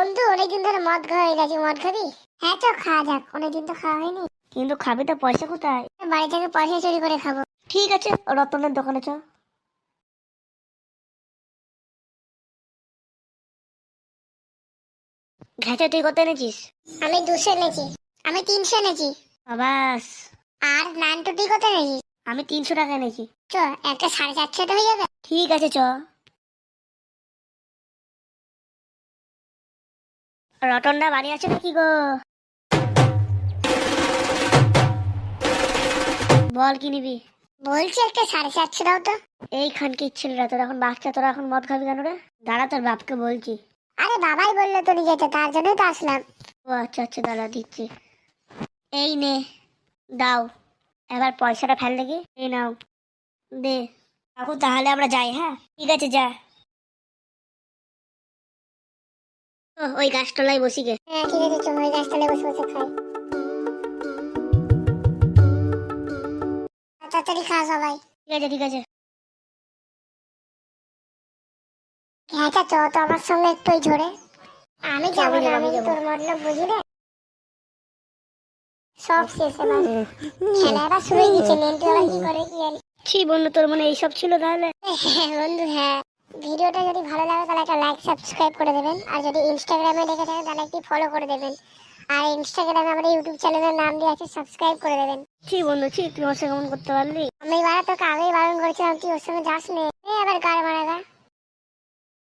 বন্ধু অনেকদিন ধরে মদ খাওয়া হয়ে গেছে, মদ খাবি? হ্যাঁ তো খাওয়া যাক, অনেকদিন তো খাওয়া হয়নি। কিন্তু খাবি তো, পয়সা কোথায়? বাড়ি থেকে পয়সা চুরি করে খাবো। ঠিক আছে, রতনের দোকানে চ। ঘেঁচে তুই কত এনেছিস? আমি 200 এনেছি। আমি 300 এনেছি। বাবাস। আর নানটুটি কত এনেছিস? আমি 300 টাকা এনেছি। চ, একটা 450 হয়ে যাবে। ঠিক আছে চ। রতনদা বাড়ি আছে নাকি গো? বল কি নিবি? বলছি একটা 450 দাও তো। এই খানকির ছেলেরা, তোর এখন বাচ্চা, তোরা এখন মদ খাবি কেন রে? দাঁড়া, তোর বাপকে বলছি। আরে বাবাই বললো তো নিয়ে যেতে, তার জন্যই তো আসলাম। ও আচ্ছা আচ্ছা, দাঁড়া দিচ্ছি। এই নে, দাও। এবার পয়সাটা ফেল দেখি। এই নাও, দে। কাকু তাহলে আমরা যাই। হ্যাঁ ঠিক আছে, যা। ওই গাছতলায় বসি গে। হ্যাঁ ঠিক আছে, চল ওই গাছতলায় বসে বসে খাই। তাড়াতাড়ি খা সবাই। ঠিক আছে ঠিক আছে। হ্যাঁ চ তো আমার সঙ্গে একটু ওই ঝরে। আমি যাবো না, আমি তোর মতলব বুঝি রে। সব শেষ এবার। খেলা এবার শুরু হয়ে গেছে, নেন্টু আবার কি করে কি জানি। ছি বন্ধু, তোর মনে এইসব ছিল তাহলে? হ্যাঁ বন্ধু, হ্যাঁ। ভিডিওটা যদি ভালো লাগে তাহলে একটা লাইক সাবস্ক্রাইব করে দেবেন, আর যদি ইনস্টাগ্রামে দেখে থাকেন তাহলে একটি ফলো করে দেবেন। আর ইনস্টাগ্রামে আমাদের ইউটিউব চ্যানেলের নাম দিয়ে আছে, সাবস্ক্রাইব করে দেবেন। ছি বন্ধু, ছি, তুই আমার সঙ্গে কেমন করতে পারলি? আমি বারা তোকে আগেই বারণ করেছিলাম, তুই ওর সঙ্গে যাস নে। এবার গাড় মারা গা।